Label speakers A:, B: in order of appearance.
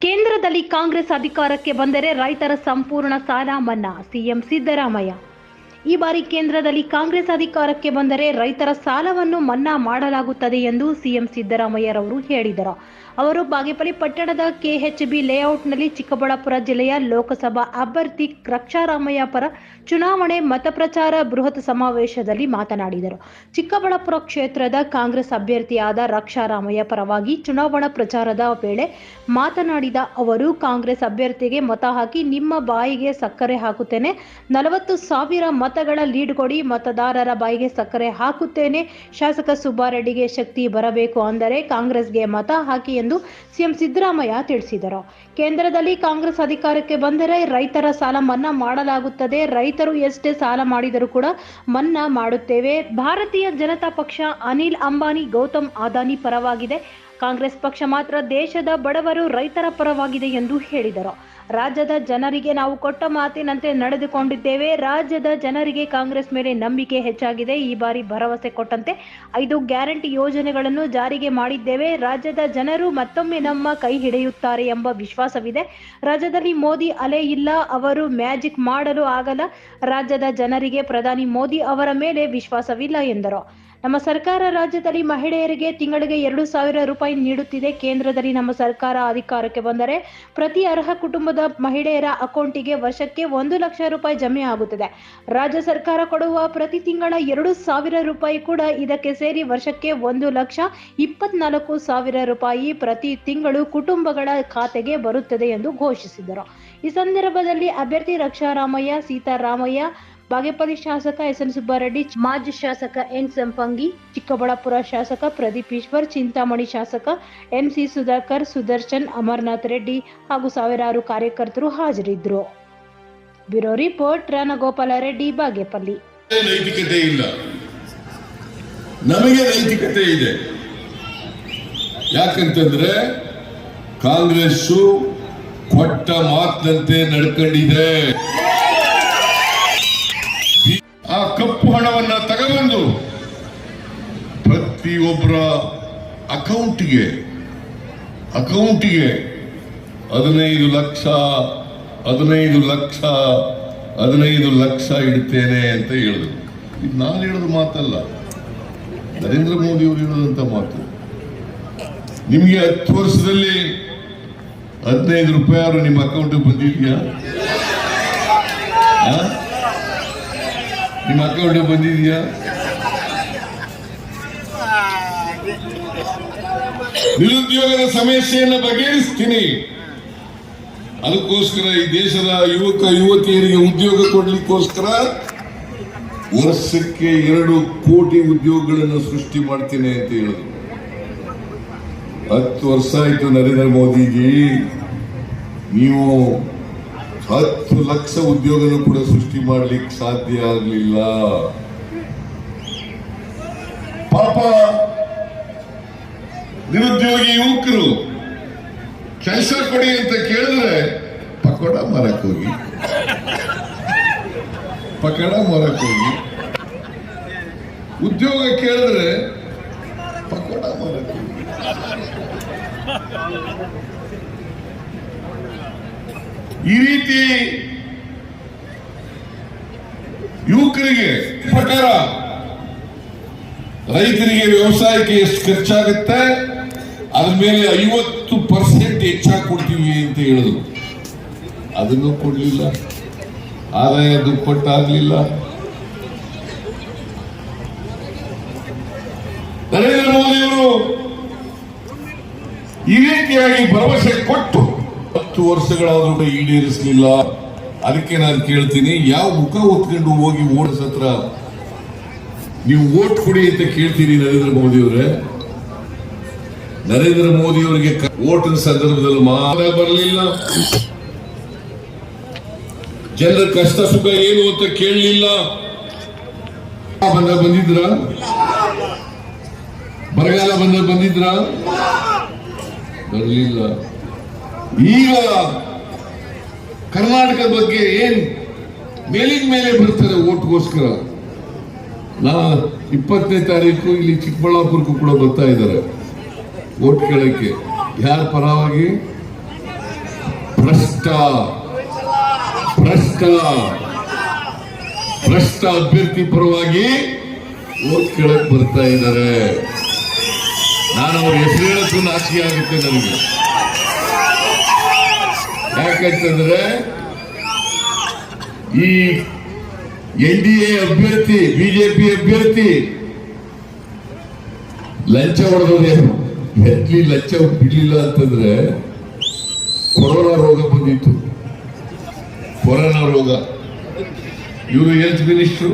A: ಕೇಂದ್ರದಲ್ಲಿ ಕಾಂಗ್ರೆಸ್ ಅಧಿಕಾರಕ್ಕೆ ಬಂದರೆ ರೈತರ ಸಂಪೂರ್ಣ ಸಾಲ ಮನ್ನಾ. ಸಿಎಂ ಸಿದ್ದರಾಮಯ್ಯ. ಈ ಬಾರಿ ಕೇಂದ್ರದಲ್ಲಿ ಕಾಂಗ್ರೆಸ್ ಅಧಿಕಾರಕ್ಕೆ ಬಂದರೆ ರೈತರ ಸಾಲವನ್ನು ಮನ್ನಾ ಮಾಡಲಾಗುತ್ತದೆ ಎಂದು ಸಿಎಂ ಸಿದ್ದರಾಮಯ್ಯರವರು ಹೇಳಿದರು. ಅವರು ಬಾಗೇಪಲ್ಲಿ ಪಟ್ಟಣದ ಕೆಎಚ್ಬಿ ಲೇಔಟ್ನಲ್ಲಿ ಚಿಕ್ಕಬಳ್ಳಾಪುರ ಜಿಲ್ಲೆಯ ಲೋಕಸಭಾ ಅಭ್ಯರ್ಥಿ ರಕ್ಷಾರಾಮಯ್ಯ ಪರ ಚುನಾವಣೆ ಮತಪ್ರಚಾರ ಬೃಹತ್ ಸಮಾವೇಶದಲ್ಲಿ ಮಾತನಾಡಿದರು. ಚಿಕ್ಕಬಳ್ಳಾಪುರ ಕ್ಷೇತ್ರದ ಕಾಂಗ್ರೆಸ್ ಅಭ್ಯರ್ಥಿಯಾದ ರಕ್ಷಾರಾಮಯ್ಯ ಪರವಾಗಿ ಚುನಾವಣಾ ಪ್ರಚಾರದ ವೇಳೆ ಮಾತನಾಡಿದ ಅವರು, ಕಾಂಗ್ರೆಸ್ ಅಭ್ಯರ್ಥಿಗೆ ಮತ ಹಾಕಿ ನಿಮ್ಮ ಬಾಯಿಗೆ ಸಕ್ಕರೆ ಹಾಕುತ್ತೇನೆ, 40,000 ಮತಗಳ ಲೀಡ್ ಕೊಡಿ, ಮತದಾರರ ಬಾಯಿಗೆ ಸಕ್ಕರೆ ಹಾಕುತ್ತೇನೆ, ಶಾಸಕ ಸುಬ್ಬಾರೆಡ್ಡಿಗೆ ಶಕ್ತಿ ಬರಬೇಕು ಅಂದರೆ ಕಾಂಗ್ರೆಸ್ಗೆ ಮತ ಹಾಕಿ ಎಂದು ಸಿಎಂ ಸಿದ್ದರಾಮಯ್ಯ ತಿಳಿಸಿದರು. ಕೇಂದ್ರದಲ್ಲಿ ಕಾಂಗ್ರೆಸ್ ಅಧಿಕಾರಕ್ಕೆ ಬಂದರೆ ರೈತರ ಸಾಲ ಮನ್ನಾ ಮಾಡಲಾಗುತ್ತದೆ. ರೈತರು ಎಷ್ಟೇ ಸಾಲ ಮಾಡಿದರೂ ಕೂಡ ಮನ್ನಾ ಮಾಡುತ್ತೇವೆ. ಭಾರತೀಯ ಜನತಾ ಪಕ್ಷ ಅನಿಲ್ ಅಂಬಾನಿ, ಗೌತಮ್ ಅದಾನಿ ಪರವಾಗಿದೆ. ಕಾಂಗ್ರೆಸ್ ಪಕ್ಷ ಮಾತ್ರ ದೇಶದ ಬಡವರು, ರೈತರ ಪರವಾಗಿದೆ ಎಂದು ಹೇಳಿದರು. ರಾಜ್ಯದ ಜನರಿಗೆ ನಾವು ಕೊಟ್ಟ ಮಾತಿನಂತೆ ನಡೆದುಕೊಂಡಿದ್ದೇವೆ. ರಾಜ್ಯದ ಜನರಿಗೆ ಕಾಂಗ್ರೆಸ್ ಮೇಲೆ ನಂಬಿಕೆ ಹೆಚ್ಚಾಗಿದೆ. ಈ ಬಾರಿ ಭರವಸೆ ಕೊಟ್ಟಂತೆ 5 ಗ್ಯಾರಂಟಿ ಯೋಜನೆಗಳನ್ನು ಜಾರಿಗೆ ಮಾಡಿದ್ದೇವೆ. ರಾಜ್ಯದ ಜನರು ಮತ್ತೊಮ್ಮೆ ನಮ್ಮ ಕೈ ಹಿಡಿಯುತ್ತಾರೆ ಎಂಬ ವಿಶ್ವಾಸವಿದೆ. ರಾಜ್ಯದಲ್ಲಿ ಮೋದಿ ಅಲೆ ಇಲ್ಲ, ಅವರು ಮ್ಯಾಜಿಕ್ ಮಾಡಲು ಆಗಲ್ಲ. ರಾಜ್ಯದ ಜನರಿಗೆ ಪ್ರಧಾನಿ ಮೋದಿ ಅವರ ಮೇಲೆ ವಿಶ್ವಾಸವಿಲ್ಲ ಎಂದರು. ನಮ್ಮ ಸರ್ಕಾರ ರಾಜ್ಯದಲ್ಲಿ ಮಹಿಳೆಯರಿಗೆ ತಿಂಗಳಿಗೆ 2,000 ರೂಪಾಯಿ ನೀಡುತ್ತಿದೆ. ಕೇಂದ್ರದಲ್ಲಿ ನಮ್ಮ ಸರ್ಕಾರ ಅಧಿಕಾರಕ್ಕೆ ಬಂದರೆ ಪ್ರತಿ ಅರ್ಹ ಕುಟುಂಬದ ಮಹಿಳೆಯರ ಅಕೌಂಟಿಗೆ ವರ್ಷಕ್ಕೆ 1 ಲಕ್ಷ ರೂಪಾಯಿ ಜಮೆ ಆಗುತ್ತದೆ. ರಾಜ್ಯ ಸರ್ಕಾರ ಕೊಡುವ ಪ್ರತಿ ತಿಂಗಳ 2,000 ರೂಪಾಯಿ ಕೂಡ ಇದಕ್ಕೆ ಸೇರಿ ವರ್ಷಕ್ಕೆ 1,24,000 ರೂಪಾಯಿ ಪ್ರತಿ ತಿಂಗಳು ಕುಟುಂಬಗಳ ಖಾತೆಗೆ ಬರುತ್ತದೆ ಎಂದು ಘೋಷಿಸಿದರು. ಈ ಸಂದರ್ಭದಲ್ಲಿ ಅಭ್ಯರ್ಥಿ ರಕ್ಷಾರಾಮಯ್ಯ, ಸೀತಾರಾಮಯ್ಯ, ಬಾಗೇಪಲ್ಲಿ ಶಾಸಕ ಎಸ್ಎನ್ ಸುಬ್ಬಾರೆಡ್ಡಿ, ಮಾಜಿ ಶಾಸಕ ಎನ್ ಸಂಪಂಗಿ, ಚಿಕ್ಕಬಳ್ಳಾಪುರ ಶಾಸಕ ಪ್ರದೀಪ್ ಈಶ್ವರ್, ಚಿಂತಾಮಣಿ ಶಾಸಕ ಎಂಸಿ ಸುಧಾಕರ್, ಸುದರ್ಶನ್, ಅಮರನಾಥ್ ರೆಡ್ಡಿ ಹಾಗೂ ಸಾವಿರಾರು ಕಾರ್ಯಕರ್ತರು ಹಾಜರಿದ್ದರು. Bureau report, Ramagopala Reddy, Bagepalli.
B: ನೈತಿಕತೆ ಇಲ್ಲ, ನಮಗೆ ನೈತಿಕತೆ ಇದೆ. ಯಾಕಂತಂದ್ರೆ ಕಾಂಗ್ರೆಸ್ ಕೊಟ್ಟ ಮಾತಿನಂತೆ ನಡ್ಕೊಂಡಿದೆ. ಆ ಕಪ್ಪು ಹಣವನ್ನ ತಗೊಂಡು ಪ್ರತಿಯೊಬ್ಬರ ಅಕೌಂಟಿಗೆ 15 ಲಕ್ಷ ಇಡ್ತೇನೆ ಅಂತ ಹೇಳಿದ್ರು. ಇದು ನಾನು ಹೇಳಿದ ಮಾತಲ್ಲ, ನರೇಂದ್ರ ಮೋದಿ ಅವರು ಹೇಳಿದಂತ ಮಾತು. ನಿಮ್ಗೆ 10 ವರ್ಷದಲ್ಲಿ 15 ರೂಪಾಯಿ ನಿಮ್ಮ ಅಕೌಂಟ್ ಬಂದಿದ್ಯಾ? ನಿಮ್ಮ ಅಕೌಂಟ್ ಬಂದಿದೆಯಾ? ನಿರುದ್ಯೋಗದ ಸಮಸ್ಯೆಯನ್ನು ಬಗೆಹರಿಸ್ತೀನಿ. ಅದಕ್ಕೋಸ್ಕರ ಈ ದೇಶದ ಯುವಕ ಯುವತಿಯರಿಗೆ ಉದ್ಯೋಗ ಕೊಡ್ಲಿಕ್ಕೋಸ್ಕರ ವರ್ಷಕ್ಕೆ 2 ಕೋಟಿ ಉದ್ಯೋಗಗಳನ್ನು ಸೃಷ್ಟಿ ಮಾಡ್ತೀನಿ ಅಂತ ಹೇಳಿದ್ರು. 10 ವರ್ಷ ಆಯ್ತು ನರೇಂದ್ರ ಮೋದಿಜಿ, ನೀವು 10 ಲಕ್ಷ ಉದ್ಯೋಗನೂ ಕೂಡ ಸೃಷ್ಟಿ ಮಾಡ್ಲಿಕ್ಕೆ ಸಾಧ್ಯ ಆಗಲಿಲ್ಲ. ಪಾಪ ನಿರುದ್ಯೋಗಿ ಯುವಕರು ಕೆಲಸ ಕೊಡಿ ಅಂತ ಕೇಳಿದ್ರೆ ಪಕೋಡ ಮಾರಕ್ ಹೋಗಿ ಉದ್ಯೋಗ ಕೇಳಿದ್ರೆ ಪಕೋಡ ಮಾರಕ್ ಹೋಗಿ. ಈ ರೀತಿ ಯುವಕರಿಗೆ ಪ್ರಕಾರ ರೈತರಿಗೆ ವ್ಯವಸಾಯಕ್ಕೆ ಎಷ್ಟು ಖರ್ಚಾಗುತ್ತೆ ಅದ್ರ ಮೇಲೆ 50% ಹೆಚ್ಚಾಗಿ ಕೊಡ್ತೀವಿ ಅಂತ ಹೇಳಿದ್ರು. ಅದನ್ನು ಕೊಡ್ಲಿಲ್ಲ, ಆದಾಯ ದುಪ್ಪಟ್ಟಾಗ್ಲಿಲ್ಲ. ನರೇಂದ್ರ ಮೋದಿಯವರು ಈ ರೀತಿಯಾಗಿ ಭರವಸೆ ಕೊಟ್ಟು 10 ವರ್ಷಗಳಾದ್ರೂ ಈಡೇರಿಸಲಿಲ್ಲ. ಅದಕ್ಕೆ ನಾನು ಕೇಳ್ತೀನಿ, ಯಾವ ಮುಖ ಹೊತ್ಕೊಂಡು ಹೋಗಿ ಓಟ್ಸ್ ಹತ್ರ ನೀವು ಓಟ್ ಕೊಡಿ ಅಂತ ಕೇಳ್ತೀರಿ ನರೇಂದ್ರ ಮೋದಿ ಅವರೇ? ನರೇಂದ್ರ ಮೋದಿ ಅವರಿಗೆ ಓಟಿನ ಸಂದರ್ಭದಲ್ಲಿ ಮಾತ್ರ ಬರಲಿಲ್ಲ, ಜನರ ಕಷ್ಟ ಸುಖ ಏನು ಅಂತ ಕೇಳಲಿಲ್ಲ. ಬಂದಿದ್ರ ಬರಗಾಲ ಬಂದಿದ್ರ ಬರಲಿಲ್ಲ. ಈಗ ಕರ್ನಾಟಕದ ಬಗ್ಗೆ ಏನ್ ಮೇಲಿನ ಮೇಲೆ ಬರ್ತಾರೆ ಓಟ್ಗೋಸ್ಕರ. ನಾ 20ನೇ ತಾರೀಕು ಇಲ್ಲಿ ಚಿಕ್ಕಬಳ್ಳಾಪುರಕ್ಕೂ ಕೂಡ ಬರ್ತಾ ಇದ್ದಾರೆ ಓಟ್ ಕೇಳಕ್ಕೆ. ಯಾರ ಪರವಾಗಿ? ಭ್ರಷ್ಟ ಭ್ರಷ್ಟ ಭ್ರಷ್ಟ ಅಭ್ಯರ್ಥಿ ಪರವಾಗಿ ಓಟ್ ಕೇಳಕ್ ಬರ್ತಾ ಇದ್ದಾರೆ. ನಾನು ಅವ್ರ ಹೆಸರು ಹೇಳಕ್ಕೂ ನಾಚಿಕೆ ಆಗುತ್ತೆ ನನಗೆ. ಯಾಕಂತಂದ್ರೆ ಈ NDA ಅಭ್ಯರ್ಥಿ, ಬಿಜೆಪಿ ಅಭ್ಯರ್ಥಿ ಲಂಚ ಹೊಡೆದೇನು ಎಲ್ಲಿ ಲಂಚ ಬಿಡ್ಲಿಲ್ಲ ಅಂತಂದ್ರೆ ಕೊರೋನಾ ರೋಗ ಬಂದಿತ್ತು. ಕೊರೋನಾ ರೋಗ. ಇವರು ಹೆಲ್ತ್ ಮಿನಿಸ್ಟ್ರು